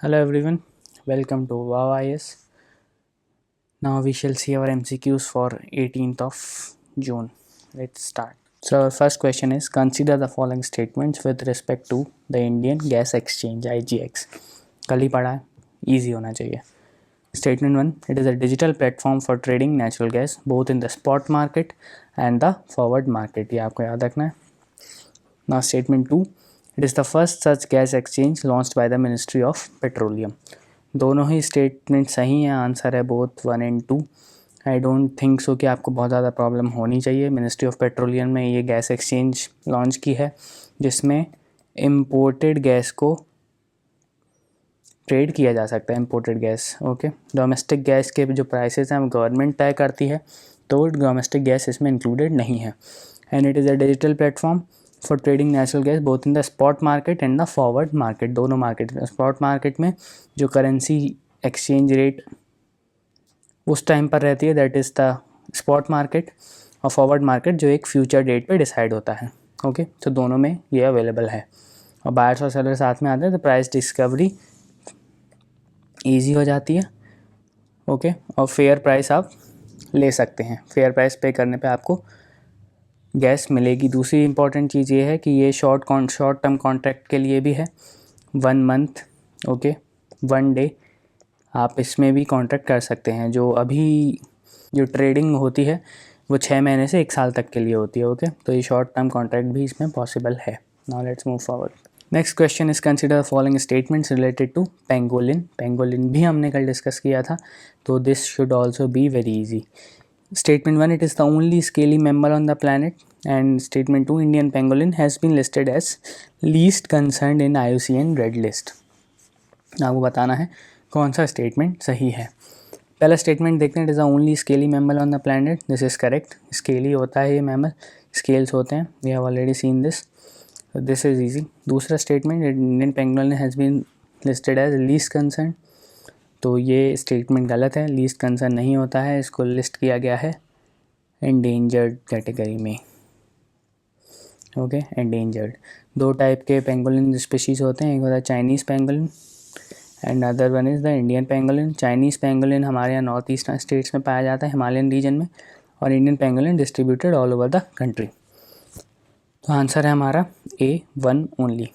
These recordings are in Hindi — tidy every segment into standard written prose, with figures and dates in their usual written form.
Hello everyone, welcome to WowIS. Now we shall see our MCQs for 18th of June. Let's start. So our first question is, consider the following statements with respect to the Indian Gas Exchange IGX. कल ही पढ़ा है, easy होना चाहिए. Statement 1, it is a digital platform for trading natural gas both in the spot market and the forward market. ये आपको याद रखना है. Now statement 2, it is the first such gas exchange launched by the Ministry of Petroleum. दोनों ही स्टेटमेंट सही हैं. आंसर है both 1 and 2. I don't think so कि आपको बहुत ज़्यादा प्रॉब्लम होनी चाहिए. मिनिस्ट्री ऑफ पेट्रोलियम ने ये गैस एक्सचेंज लॉन्च की है जिसमें इम्पोर्टेड गैस को ट्रेड किया जा सकता है. Imported gas, okay. Domestic gas के जो प्राइसेस हैं वो गवर्नमेंट तय करती है, तो डोमेस्टिक गैस इसमें इंक्लूडेड नहीं है. And it is a digital platform for trading natural gas both in the spot market and the forward market. दोनों मार्केट में, स्पॉट मार्केट में जो करेंसी एक्सचेंज रेट उस टाइम पर रहती है, that is the spot market, और फॉरवर्ड मार्केट जो एक फ्यूचर डेट पे डिसाइड होता है. ओके, तो दोनों में ये अवेलेबल है और बायर्स और सेलर साथ में आते हैं तो प्राइस डिस्कवरी ईजी हो जाती है. ओके, और फेयर प्राइस आप ले सकते हैं. फेयर प्राइस पे करने पे आपको गैस मिलेगी. दूसरी इंपॉर्टेंट चीज़ ये है कि ये शॉर्ट टर्म कॉन्ट्रैक्ट के लिए भी है. 1 मंथ, ओके, 1 डे आप इसमें भी कॉन्ट्रैक्ट कर सकते हैं. जो अभी जो ट्रेडिंग होती है वो 6 महीने से 1 साल तक के लिए होती है. ओके, तो ये शॉर्ट टर्म कॉन्ट्रैक्ट भी इसमें पॉसिबल है. Now let's move forward. Next question is consider following statements related to pangolin. Pangolin भी हमने कल डिस्कस किया था, तो this should also be very easy. Statement 1, it is the only scaly mammal on the planet. And statement 2, Indian pangolin has been listed as least concerned in IUCN Red List. आपको बताना है कौन सा स्टेटमेंट सही है. पहला स्टेटमेंट देखते हैं, it is the only scaly mammal on the planet. This is correct. Scaly होता है ये मैमल, स्केल्स होते हैं. We have already seen this, this is easy. दूसरा statement, Indian pangolin has been listed as least concern, तो ये स्टेटमेंट गलत है. लीस्ट कंसर्न नहीं होता है, इसको लिस्ट किया गया है एंडेंजर्ड कैटेगरी में. Okay, endangered. 2 टाइप के पेंगोलिन स्पीशीज़ होते हैं, एक होता है Chinese pangolin and other one is the Indian pangolin. Chinese pangolin हमारे यहाँ नॉर्थ ईस्टर्न स्टेट्स में पाया जाता है, हिमालयन रीजन में, और Indian pangolin distributed all over the country. तो आंसर है हमारा A1 ओनली.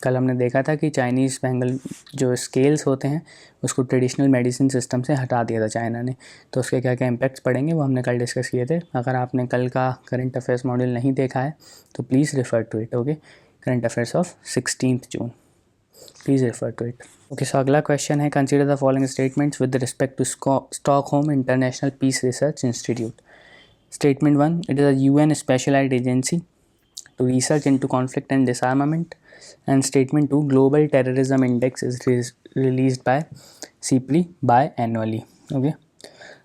कल हमने देखा था कि चाइनीज़ पेंगोलिन जो स्केल्स होते हैं उसको ट्रेडिशनल मेडिसिन सिस्टम से हटा दिया था चाइना ने, तो उसके क्या क्या इम्पैक्ट्स पड़ेंगे वो हमने कल डिस्कस किए थे. अगर आपने कल का करंट अफेयर्स मॉड्यूल नहीं देखा है तो please refer to it. Okay, current affairs of 16th June, please refer to it. Okay, so अगला क्वेश्चन है, consider the following statements with respect to Stockholm International Peace Research Institute. Statement 1, it is a UN specialized agency to research into conflict and disarmament. And statement 2, Global Terrorism Index is released by CPRI biannually. Okay,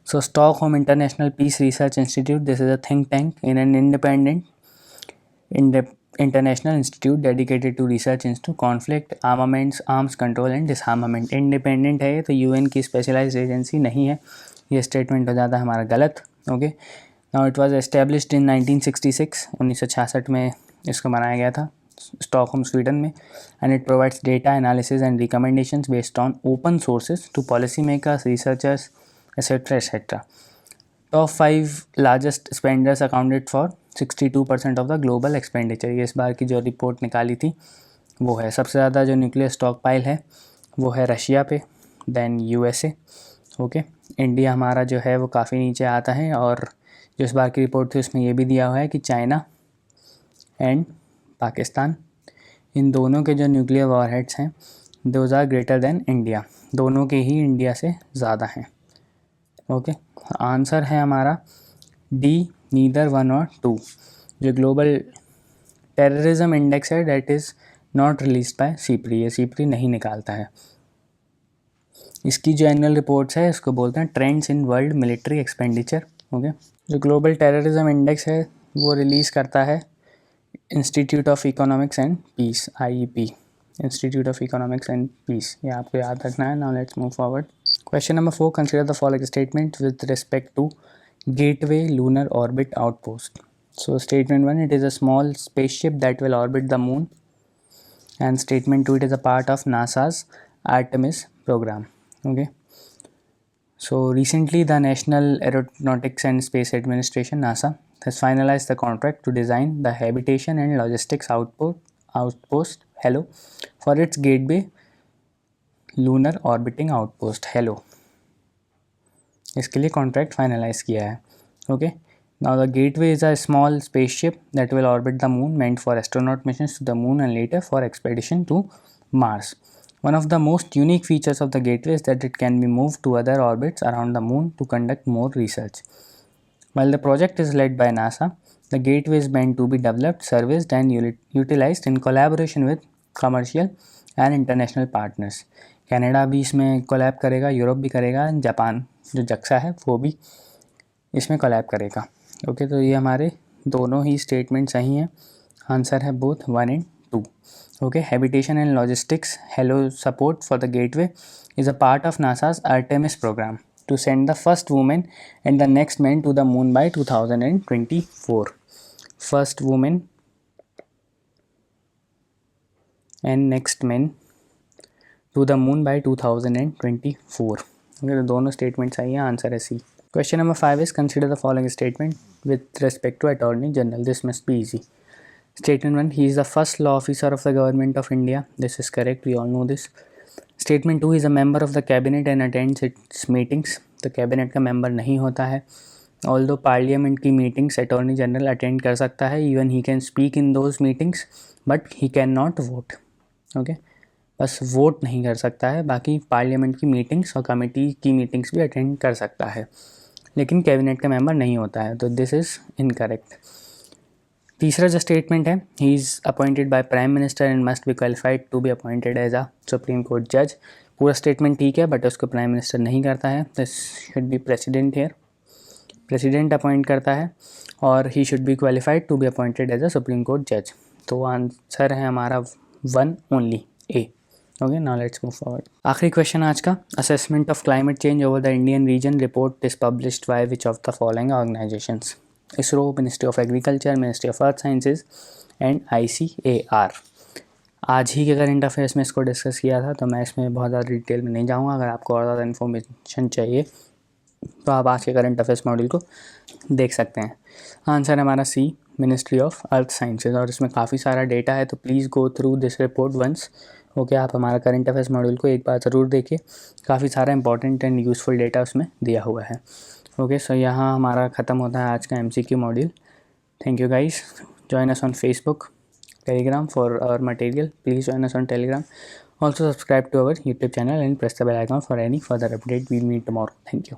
so Stockholm International Peace Research Institute, this is a think tank in an independent international institute dedicated to research into conflict, armaments, arms control and disarmament. Independent है ये, तो यूएन की स्पेशलाइज्ड एजेंसी नहीं है. ये स्टेटमेंट हो जाता है हमारा गलत. Okay, now it was established in 1966, 1966 में इसको बनाया गया था स्टॉकहोम स्वीडन में. And it provides data analysis and recommendations based on open sources to policy makers, researchers, etcetera etcetera. Top 5 largest spenders accounted for 62% of the global expenditure. ये इस बार की जो रिपोर्ट निकाली थी वो है. सबसे ज़्यादा जो न्यूक्लियर स्टॉक पाइल है वो है रशिया पे, देन USA. ओके, इंडिया हमारा जो है वो काफ़ी नीचे आता है, और जो इस बार की रिपोर्ट थी उसमें ये भी दिया हुआ है कि चाइना एंड पाकिस्तान, इन दोनों के जो न्यूक्लियर वॉरहेड्स हैं those are greater than India. दोनों के ही इंडिया से ज़्यादा हैं. ओके, आंसर है हमारा D, नीदर 1 और 2. जो ग्लोबल टेररिज्म इंडेक्स है that is not release by CPRI. ये CPRI नहीं निकालता है. इसकी जो एनुअल रिपोर्ट्स है इसको बोलते हैं trends in world military expenditure. Okay, जो ग्लोबल टेररिज्म इंडेक्स है वो रिलीज़ करता है institute of economics and peace, IEP, institute of economics and peace. ये आपको याद रखना है. Now let's move forward. Question number 4, consider the following statement with respect to Gateway Lunar Orbit Outpost. So statement 1, it is a small spaceship that will orbit the moon. And statement 2, it is a part of NASA's Artemis program. Okay. So recently the National Aeronautics and Space Administration NASA has finalized the contract to design the habitation and logistics outpost HALO for its Gateway Lunar Orbiting Outpost HALO. इसके लिए कॉन्ट्रैक्ट फाइनलाइज किया है. Okay, now the gateway is a small spaceship that will orbit the moon, meant for astronaut missions to the moon and later for expedition to Mars. One of the most unique features of the gateway is that it can be moved to other orbits around the moon to conduct more research. While the project is led by NASA, the gateway is meant to be developed, serviced and utilized in collaboration with commercial and international partners. Canada भी इसमें कोलैब करेगा, यूरोप भी करेगा, जापान जो जक्सा है वो भी इसमें कोलैब करेगा. ओके, तो ये हमारे दोनों ही स्टेटमेंट सही हैं. आंसर है both 1 and 2. Okay, habitation and logistics HALO support for the gateway is a part of NASA's Artemis program to send the first woman and the next man to the moon by 2024. First woman and next man to the moon by 2024. Okay, तो दोनों स्टेटमेंट सही हैं. आंसर है सी. Question number 5 is consider the following statement with respect to Attorney General. This must be easy. Statement 1, he is the first law officer of the government of India. This is correct, we all know this. Statement 2, he is a member of the cabinet and attends its meetings. तो कैबिनेट का मेंबर नहीं होता है. ऑल्दो पार्लियामेंट की मीटिंग्स अटॉर्नी जनरल अटेंड कर सकता है, even he can speak in those meetings, but he can not vote. Okay, बस वोट नहीं कर सकता है, बाकी पार्लियामेंट की मीटिंग्स और कमेटी की मीटिंग्स भी अटेंड कर सकता है, लेकिन कैबिनेट का मेंबर नहीं होता है. तो दिस इज़ इनकरेक्ट. तीसरा जो स्टेटमेंट है, he is appointed by prime minister and must be qualified to be appointed as a supreme court जज. पूरा स्टेटमेंट ठीक है, बट उसको प्राइम मिनिस्टर नहीं करता है. This should be president here. President appoint करता है और he should be qualified to be appointed as a supreme court जज. तो आंसर है हमारा 1 only, A. Okay, now let's move forward. आखिरी क्वेश्चन आज का, assessment of climate change over the Indian region report is published by which of the following organisations? ISRO, Ministry of Agriculture, Ministry of Earth Sciences and ICAR. आज ही के करंट अफेयर्स में इसको डिस्कस किया था, तो मैं इसमें बहुत ज़्यादा डिटेल में नहीं जाऊँगा. अगर आपको और ज़्यादा इन्फॉर्मेशन चाहिए तो आप आज के करंट अफेयर्स मॉड्यूल को देख सकते हैं. आंसर हमारा C, ministry of earth sciences, और इसमें काफ़ी सारा डेटा है, तो please go through this report once. ओके, आप हमारा करंट अफेयर्स मॉड्यूल को एक बार ज़रूर देखिए, काफ़ी सारा इंपॉर्टेंट एंड यूज़फुल डेटा उसमें दिया हुआ है. ओके, सो यहाँ हमारा ख़त्म होता है आज का MCQ module. Thank you guys. Join us on Facebook, Telegram for our material. Please join us on Telegram. Also subscribe to our YouTube channel and press the bell icon for any further update. We'll meet tomorrow. Thank you.